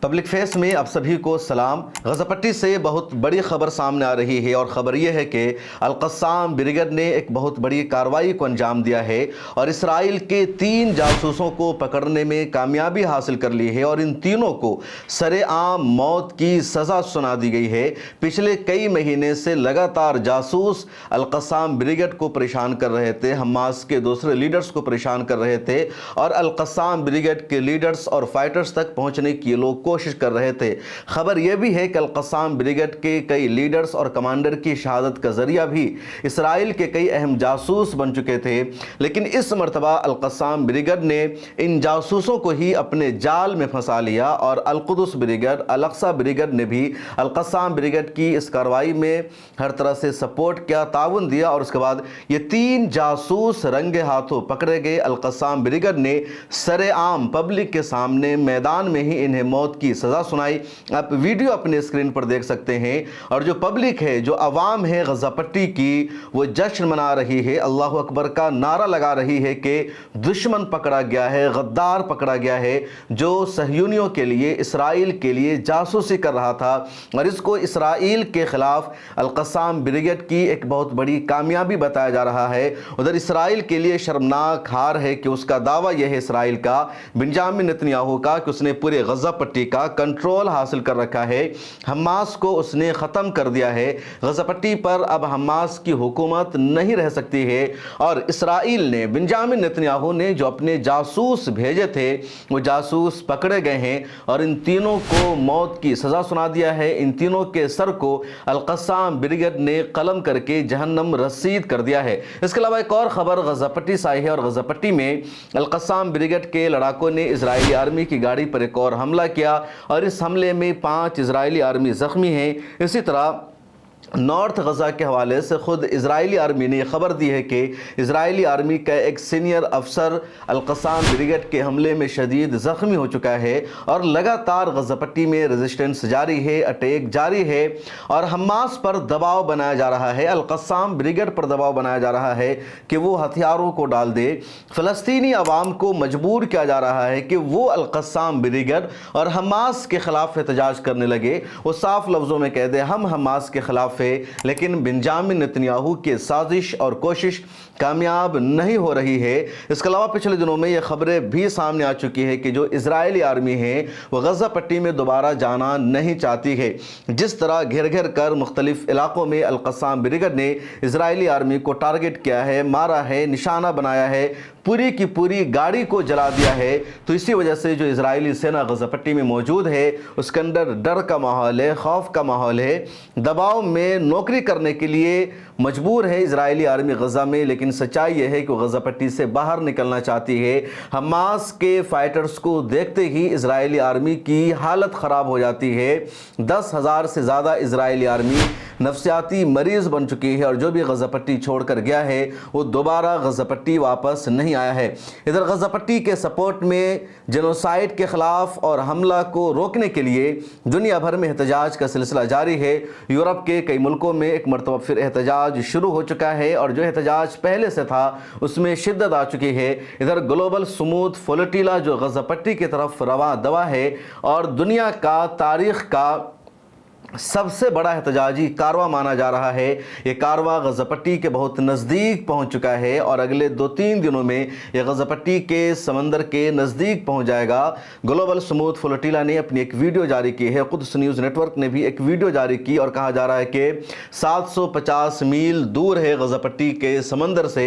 Public face में आप सभी को सलाम। गजा पट्टी से बहुत बड़ी खबर सामने आ रही है और ख़बर यह है कि अल-क़स्साम ब्रिगेड ने एक बहुत बड़ी कार्रवाई को अंजाम दिया है और इसराइल के 3 जासूसों को पकड़ने में कामयाबी हासिल कर ली है और इन तीनों को सरेआम मौत की सज़ा सुना दी गई है। पिछले कई महीने से लगातार जासूस अल-क़स्साम ब्रिगेड को परेशान कर रहे थे, हमास के दूसरे लीडर्स को परेशान कर रहे थे और अल-क़स्साम ब्रिगेड के लीडर्स और फाइटर्स तक पहुँचने की लोग कोशिश कर रहे थे। खबर यह भी है कि अल-क़स्साम ब्रिगेड के कई लीडर्स और कमांडर की शहादत का जरिया भी इसराइल के कई अहम जासूस बन चुके थे, लेकिन इस मरतबा अल-क़स्साम ब्रिगेड ने इन जासूसों को ही अपने जाल में फंसा लिया और अल-कुद्स ब्रिगेड, अल-अक़सा ब्रिगेड ने भी अल-क़स्साम ब्रिगेड की इस कार्रवाई में हर तरह से सपोर्ट किया, ताउन दिया और उसके बाद ये 3 जासूस रंगे हाथों पकड़े गए। अल-क़स्साम ब्रिगेड ने सरेआम पब्लिक के सामने मैदान में ही इन्हें मौत की सज़ा सुनाई। आप वीडियो अपने स्क्रीन पर देख सकते हैं और जो पब्लिक है, जो अवाम है गजा पट्टी की, वो जश्न मना रही है, अल्लाह अकबर का नारा लगा रही है कि दुश्मन पकड़ा गया है, गद्दार पकड़ा गया है, जो सहयूनियों के लिए, इसराइल के लिए जासूसी कर रहा था और इसको इसराइल के खिलाफ अल-क़स्साम ब्रिगेड की एक बहुत बड़ी कामयाबी बताया जा रहा है। उधर इसराइल के लिए शर्मनाक हार है कि उसका दावा यह है इसराइल का, बेंजामिन नेतन्याहू का, कि उसने पूरे गजा पट्टी का कंट्रोल हासिल कर रखा है। हमास को उसने ख़त्म कर दिया है। गजा पट्टी पर अब हमास की हुकूमत नहीं रह सकती है और इसराइल ने, बेंजामिन नेतन्याहू ने जो अपने जासूस भेजे थे, वो जासूस पकड़े गए हैं और इन तीनों को मौत की सज़ा सुना दिया है। इन तीनों के सर को अल-क़स्साम ब्रिगेड ने कलम करके जहन्नम रसीद कर दिया है। इसके अलावा एक और ख़बर गजा पट्टी से आई है और गजा पट्टी में अल-क़स्साम ब्रिगेड के लड़ाकों ने इजरायली आर्मी की गाड़ी पर एक और हमला किया और इस हमले में 5 इजरायली आर्मी ज़ख्मी हैं। इसी तरह नॉर्थ गज़ा के हवाले से ख़ुद इजरायली आर्मी ने खबर दी है कि इजरायली आर्मी का एक सीनियर अफसर अल-क़स्साम ब्रिगेड के हमले में शदीद ज़ख्मी हो चुका है और लगातार गजा पट्टी में रेजिस्टेंस जारी है, अटैक जारी है और हमास पर दबाव बनाया जा रहा है, अल-क़स्साम ब्रिगेड पर दबाव बनाया जा रहा है कि वो हथियारों को डाल दे। फ़लस्तीनी अवाम को मजबूर किया जा रहा है कि वो अल-क़स्साम ब्रिगेड और हमास के ख़िलाफ़ एहतजाज करने लगे। वो साफ लफ्ज़ों में कह दे हम हमास के ख़िलाफ़ है, लेकिन बेंजामिन नेतन्याहू की साजिश और कोशिश कामयाब नहीं हो रही है। इसके अलावा पिछले दिनों में ये खबरें भी सामने आ चुकी है कि जो इजरायली आर्मी है वो गजा पट्टी में दोबारा जाना नहीं चाहती है। जिस तरह घेर घेर कर मुख्तलिफ इलाकों में अल-क़स्साम ब्रिगेड ने इजरायली आर्मी को टारगेट किया है, मारा है, निशाना बनाया है, पूरी की पूरी गाड़ी को जला दिया है, तो इसी वजह से जो इजरायली सेना गजा पट्टी में मौजूद है उसके अंदर डर का माहौल है, खौफ का माहौल है, दबाव में नौकरी करने के लिए मजबूर है इजरायली आर्मी गजा में। लेकिन सच्चाई यह है कि गजा पट्टी से बाहर निकलना चाहती है। हमास के फाइटर्स को देखते ही इजरायली आर्मी की हालत ख़राब हो जाती है। 10,000 से ज़्यादा इजरायली आर्मी नफसियाती मरीज़ बन चुकी है और जो भी गजा पट्टी छोड़कर गया है वो दोबारा गजा पट्टी वापस नहीं आया है। इधर गजा पट्टी के सपोर्ट में जेनोसाइड के ख़िलाफ़ और हमला को रोकने के लिए दुनिया भर में एहतजाज का सिलसिला जारी है। यूरोप के कई मुल्कों में एक मरतबा फिर एहतजाज शुरू हो चुका है और जो एहतजाज पहले से था उसमें शिद्दत आ चुकी है। इधर ग्लोबल स्मूथ फ्लोटिला जो गजा पट्टी की तरफ रवा दवा है और दुनिया का तारीख़ का सबसे बड़ा एहतजाजी कारवा माना जा रहा है। ये कारवा गजा पट्टी के बहुत नज़दीक पहुंच चुका है और अगले 2-3 दिनों में ये गजा पट्टी के समंदर के नज़दीक पहुंच जाएगा। ग्लोबल स्मूथ फ्लोटिला ने अपनी एक वीडियो जारी की है, क़ुद्स न्यूज़ नेटवर्क ने भी एक वीडियो जारी की और कहा जा रहा है कि 750 मील दूर है गजा पट्टी के समंदर से,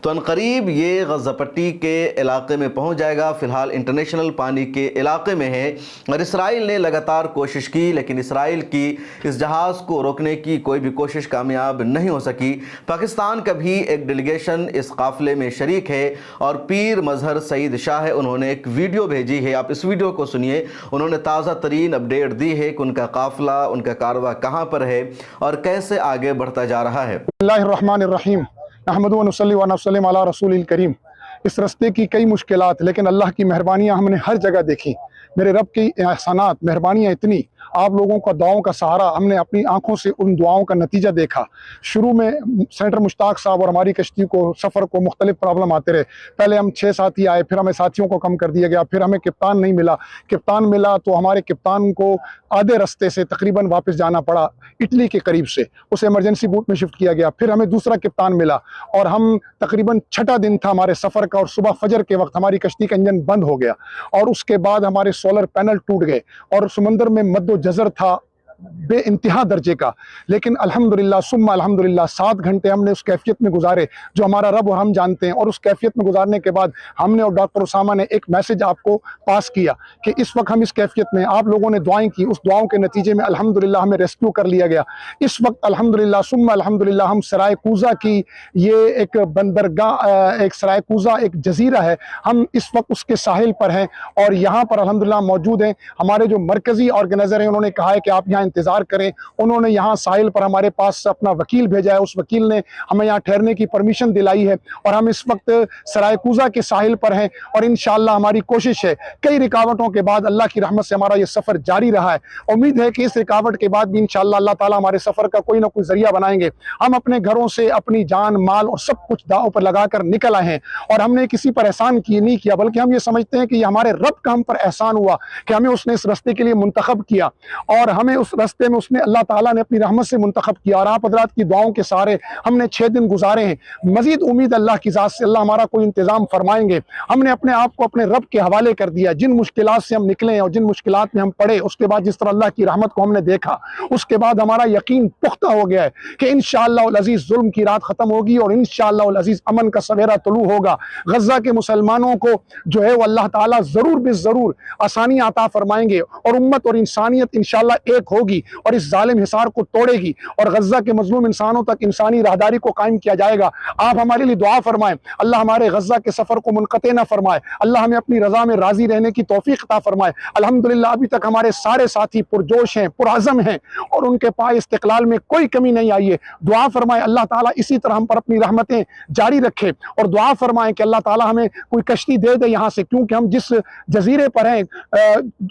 तो अनकरीब ये गजा पट्टी के इलाके में पहुँच जाएगा। फ़िलहाल इंटरनेशनल पानी के इलाके में है और इसराइल ने लगातार कोशिश की, लेकिन इसराइल की इस जहाज को रोकने की कोई भी कोशिश कामयाब नहीं हो सकी। पाकिस्तान का भी एक डेलीगेशन इस काफिले में शरीक है और पीर मजहर सईद शाह है, उन्होंने एक वीडियो भेजी है। आप इस वीडियो को सुनिए। उन्होंने ताज़ा तरीन अपडेट दी है कि उनका काफिला, उनका कारवा कहाँ पर है और कैसे आगे बढ़ता जा रहा है। बिस्मिल्लाहिर्रहमानिर्रहीम, नहमदु व नुसल्ली व नसल्लिम अला रसूलिल करीम। इस रास्ते की कई मुश्किलात, लेकिन अल्लाह की मेहरबानियाँ हमने हर जगह देखी। मेरे रब की एहसानात, मेहरबानियाँ इतनी, آپ لوگوں کا دعاؤں کا سہارا، ہم نے اپنی آنکھوں سے ان دعاؤں کا نتیجہ دیکھا۔ شروع میں سینیٹر مشتاق صاحب اور ہماری کشتی کو سفر کو مختلف پرابلم آتے رہے۔ پہلے ہم 6 ساتھی آئے، پھر ہمیں ساتھیوں کو کم کر دیا گیا، پھر ہمیں کپتان نہیں ملا۔ کپتان ملا تو ہمارے کپتان کو آدھے رستے سے تقریباً واپس جانا پڑا، اٹلی کے قریب سے، اسے ایمرجنسی بوٹ میں شفٹ کیا گیا۔ پھر ہمیں دوسرا کپتان ملا اور ہم تقریباً 6واں دن تھا ہمارے سفر کا، اور صبح فجر کے وقت ہماری کشتی کا انجن بند ہو گیا، اور اس کے بعد ہمارے سولر پینل ٹوٹ گئے، اور سمندر میں مد و جزر تھا بے انتہا درجے کا۔ لیکن الحمدللہ ثم الحمدللہ 7 گھنٹے ہم نے اس کیفیت میں گزارے جو ہمارا رب اور ہم جانتے ہیں، اور اس کیفیت میں گزارنے کے بعد ہم نے اور ڈاکٹر اسامہ نے ایک میسج آپ کو پاس کیا کہ اس وقت ہم اس کیفیت میں، آپ لوگوں نے دعائیں کی، اس دعاؤں کے نتیجے میں الحمدللہ ہمیں ریسکیو کر لیا گیا۔ اس وقت الحمدللہ ثم الحمدللہ ہم سرائے کوزہ کی، یہ ایک بندرگاہ، ایک سرائے کوزہ ایک جزیرہ ہے، ہم اس وقت اس کے ساحل پر ہیں، اور یہاں پر الحمدللہ موجود ہیں۔ ہمارے جو مرکزی آرگنائزر ہیں انہوں نے کہا ہے کہ آپ یہاں انتظار کریں، انہوں نے یہاں ساحل پر ہمارے پاس اپنا وکیل بھیجا ہے، اس وکیل نے ہمیں یہاں ٹھہرنے کی پرمیشن دلائی ہے، اور ہم اس وقت سرائے کوزہ کے ساحل پر ہیں، اور انشاءاللہ ہماری کوشش ہے، کئی رکاوٹوں کے بعد اللہ کی رحمت سے ہمارا یہ سفر جاری رہا ہے، امید ہے کہ اس رکاوٹ کے بعد بھی انشاءاللہ اللہ تعالیٰ ہمارے سفر کا کوئی نہ کوئی ذریعہ بنائیں گے۔ ہم اپنے گھروں سے اپنی جان مال اور سب کچھ داؤ پر لگا کر نکل آئے ہیں، اور ہم نے کسی پر احسان نہیں کیا، بلکہ ہم یہ سمجھتے ہیں کہ یہ ہمارے رب کا ہم پر احسان ہوا کہ ہمیں اس نے اس رستے کے لیے منتخب کیا، اور ہمیں اس رستے میں اس نے اللہ تعالیٰ نے اپنی رحمت سے منتخب کیا، اور آپ حضرات کی دعاؤں کے سارے ہم نے 6 دن گزارے ہیں۔ مزید امید اللہ کی ذات سے اللہ ہمارا کوئی انتظام فرمائیں گے۔ ہم نے اپنے آپ کو اپنے رب کے حوالے کر دیا، جن مشکلات سے ہم نکلے اور جن مشکلات میں ہم پڑے، اس کے بعد جس طرح اللہ کی رحمت کو ہم نے دیکھا، اس کے بعد ہمارا یقین پختہ ہو گیا ہے کہ انشاءاللہ العزیز ظلم کی رات ختم ہوگی، اور انشاءاللہ العزیز امن کا سویرا طلوع ہوگا۔ غزہ کے مسلمانوں کو جو ہے وہ اللہ تعالیٰ ضرور بے ضرور آسانی عطا فرمائیں گے، اور امت اور انسانیت انشاءاللہ ایک ہوگی اور اس ظالم حصار کو توڑے گی، اور غزہ کے مظلوم انسانوں تک انسانی راہداری کو قائم کیا جائے گا۔ آپ ہمارے لیے دعا فرمائیں، اللہ ہمارے غزہ کے سفر کو منقطع نہ فرمائے، اللہ ہمیں اپنی رضا میں راضی رہنے کی توفیق عطا فرمائے۔ الحمدللہ ابھی تک ہمارے سارے ساتھی پرجوش ہیں، پرعزم ہیں، اور ان کے پائے استقلال میں کوئی کمی نہیں آئی ہے۔ دعا فرمائیں اللہ تعالیٰ اسی طرح ہم پر اپنی رحمتیں جاری رکھے، اور دعا فرمائیں کہ اللہ تعالیٰ ہمیں کوئی کشتی دے دے یہاں سے، کیونکہ ہم جس جزیرے پر ہیں،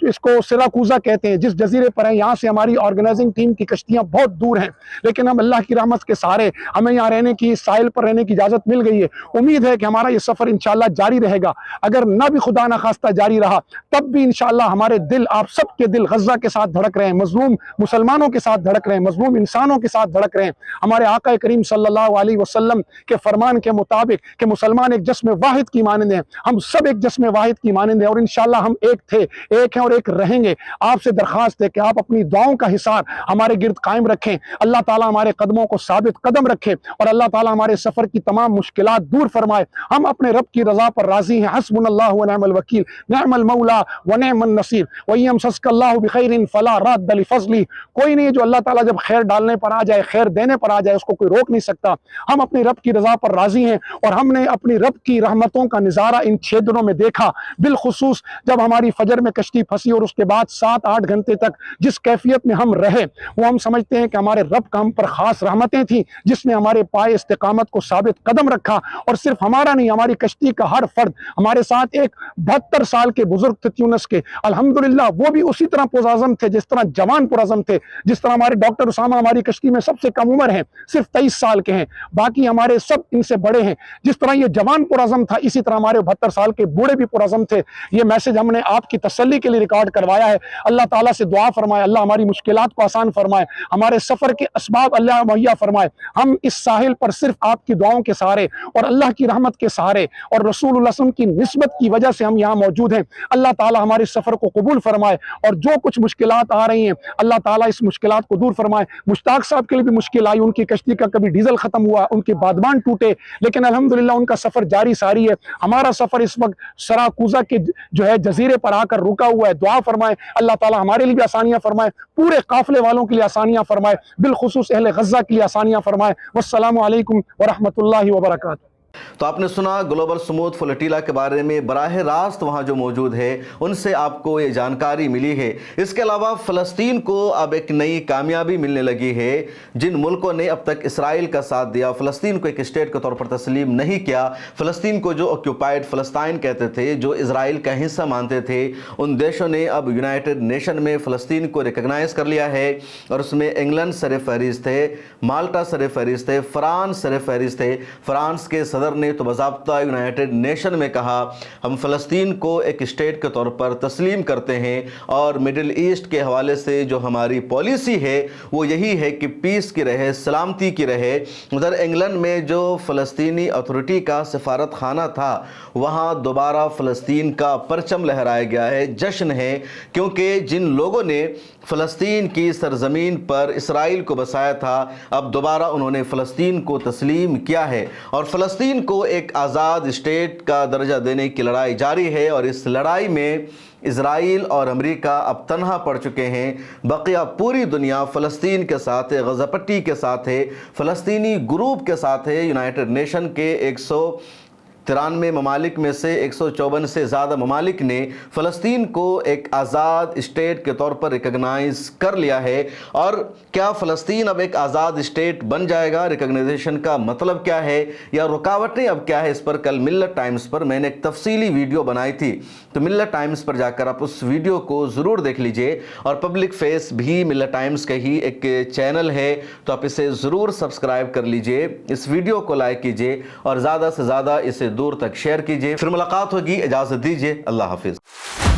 اس کو سراکوزا کہتے ہیں، جس جزیرے پر ہیں، یہاں سے ہماری آرگنائزنگ ٹیم کی کشتیاں بہت دور ہیں، لیکن ہم اللہ کی رحمت کے سہارے ہمیں یہاں رہنے کی، ساحل پر رہنے کی اجازت مل گئی ہے۔ امید ہے کہ ہمارا یہ سفر انشاءاللہ جاری رہے گا، اگر نہ بھی خدا نہ خواستہ جاری رہا تب بھی انشاءاللہ ہمارے دل، آپ سب کے دل غزہ کے ساتھ دھڑک رہے ہیں، مظلوم مسلمانوں کے ساتھ دھڑک رہے ہیں، مظلوم انسانوں کے ساتھ دھڑک رہے ہیں۔ ہمارے آقا کریم صلی اللہ علیہ وسلم کے فرمان کے مطابق کہ مسلمان ایک جسم واحد کی مانند ہیں، ہم سب ایک جسم واحد کی مانند ہیں، اور انشاءاللہ ہم ایک تھے، ایک ہیں اور ایک رہیں گے۔ آپ سے درخواست ہے کہ آپ اپنی دعاؤں کا حصار ہمارے گرد قائم رکھیں، اللہ تعالیٰ ہمارے قدموں کو ثابت قدم رکھے، اور اللہ تعالیٰ ہمارے سفر کی تمام مشکلات دور فرمائے۔ ہم اپنے رب کی رضا پر راضی ہیں، حسبنا اللہ ونعم الوکیل، نعم المولا ونعم النصیر، وَإِن يَمْسَسْكَ اللَّهُ بِخَيْرٍ فَلَا رَادَّ لِفَضْلِهِ۔ کوئی نہیں جو اللہ تعالیٰ جب خیر ڈالنے پر آ جائے، خیر دینے پر آ جائے، اس کو کوئی روک نہیں سکتا۔ ہم اپنی رب کی رضا پر راضی ہیں، اور ہم نے اپنی رب کی رحمتوں کا نظارہ ان 6 دنوں میں دیکھا، بالخصوص جب ہماری فجر میں کشتی پھنسی، اور اس کے بعد 7-8 گھنٹے تک جس کیفیت میں ہم رہے، وہ ہم سمجھتے ہیں کہ ہمارے رب کا ہم پر خاص رحمتیں تھیں، جس نے ہمارے پائے استقامت کو ثابت قدم رکھا، اور صرف ہمارا نہیں، ہماری کشتی کا ہر فرد، ہمارے ساتھ ایک 72 سال کے بزرگ تھے تیونس کے، الحمدللہ وہ بھی اسی طرح پرعزم تھے جس طرح جوان پرعزم تھے، جس طرح ہمارے ڈاکٹر اسامہ ہماری کشتی میں سب سے کم عمر ہیں، صرف 23 سال کے ہیں، باقی ہمارے سب ان سے بڑے ہیں۔ جس طرح یہ جوان پرعزم تھا، اسی طرح ہمارے 72 سال کے بوڑھے بھی پرعزم تھے۔ یہ میسج ہم نے آپ کی تسلی کے لیے ریکارڈ کروایا ہے۔ اللہ تعالیٰ سے دعا فرمائے اللہ ہماری مشکلات کو آسان فرمائے، ہمارے سفر کے اسباب اللہ مہیا فرمائے۔ ہم اس ساحل پر صرف آپ کی دعاؤں کے سہارے اور اللہ کی رحمت کے سہارے اور رسول اللہ صلی اللہ علیہ وسلم کی نسبت کی وجہ سے ہم یہاں موجود ہیں۔ اللہ تعالیٰ ہمارے سفر کو قبول فرمائے، اور جو کچھ مشکلات آ رہی ہیں اللہ تعالیٰ اس مشکلات کو دور فرمائے۔ مشتاق صاحب کے لیے بھی مشکل آئی، ان کی کشتی کا کبھی ڈیزل ختم ہوا، ان کے بادبان ٹوٹے، لیکن الحمدللہ ان کا سفر جاری ساری ہے۔ ہمارا سفر اس وقت سراکوزا کے جو ہے جزیرے پر آ کر رکا ہوا ہے۔ دعا فرمائے اللہ تعالیٰ ہمارے لیے بھی آسانیاں فرمائے، پورے قافلے والوں کے لیے آسانیاں فرمائے، بالخصوص اہل غزہ کے لیے آسانیاں فرمائے۔ والسلام علیکم ورحمۃ اللہ وبرکاتہ۔ तो आपने सुना ग्लोबल स्मूथ फ्लोटिला के बारे में, बराह रास्त वहाँ जो मौजूद है उनसे आपको ये जानकारी मिली है। इसके अलावा फ़लस्तीन को अब एक नई कामयाबी मिलने लगी है। जिन मुल्कों ने अब तक इसराइल का साथ दिया, फ़लस्तीन को एक स्टेट के तौर पर तस्लीम नहीं किया, फ़लस्तीन को जो ऑक्यूपाइड फ़लस्तीन कहते थे, जो इसराइल का हिस्सा मानते थे, उन देशों ने अब यूनाइटेड नेशन में फ़लस्तीन को रिकग्नाइज़ कर लिया है। और उसमें इंग्लैंड सर फहरिस्त थे, माल्टा सर फहरिस्त थे, फ्रांस सर फहरिस्त थे। फ्रांस के सदर ने तो बाज़ाब्ता यूनाइटेड नेशन में कहा हम फ़लस्तीन को एक स्टेट के तौर पर तस्लीम करते हैं, और मिडिल ईस्ट के हवाले से जो हमारी पॉलिसी है वो यही है कि पीस की रहे, सलामती की रहे। उधर इंग्लैंड में जो फ़लस्तीनी अथॉरिटी का सफारत खाना था वहाँ दोबारा फ़लस्तीन का परचम लहराया गया है, जश्न है, क्योंकि जिन लोगों ने फ़लस्तीन की सरज़मीन पर इसराइल को बसाया था अब दोबारा उन्होंने फ़लस्तीन को तस्लीम किया है, और फ़लस्तीन को एक आज़ाद स्टेट का दर्जा देने की लड़ाई जारी है। और इस लड़ाई में इज़राइल और अमेरिका अब तन्हा पड़ चुके हैं, बकिया पूरी दुनिया फ़लस्तीन के साथ है, गज़ा पट्टी के साथ है, फ़लस्तीनी ग्रुप के साथ है। यूनाइटेड नेशन के 193 ममालिक में से 154 से ज़्यादा ममालिक ने फ़लस्तीन को एक आज़ाद स्टेट के तौर पर रिकग्नाइज़ कर लिया है। और क्या फ़लस्तीन अब एक आज़ाद स्टेट बन जाएगा? रिकग्नाइजेशन का मतलब क्या है या रुकावटें अब क्या है? इस पर कल मिल्लत टाइम्स पर मैंने एक तफसीली वीडियो बनाई थी, तो मिल्लत टाइम्स पर जाकर आप उस वीडियो को ज़रूर देख लीजिए। और पब्लिक फेस भी मिल्लत टाइम्स का ही एक चैनल है, तो आप इसे ज़रूर सब्सक्राइब कर लीजिए, इस वीडियो को लाइक कीजिए और ज़्यादा से ज़्यादा इसे दूर तक शेयर कीजिए। फिर मुलाकात होगी, इजाज़त दीजिए, अल्लाह हाफिज़।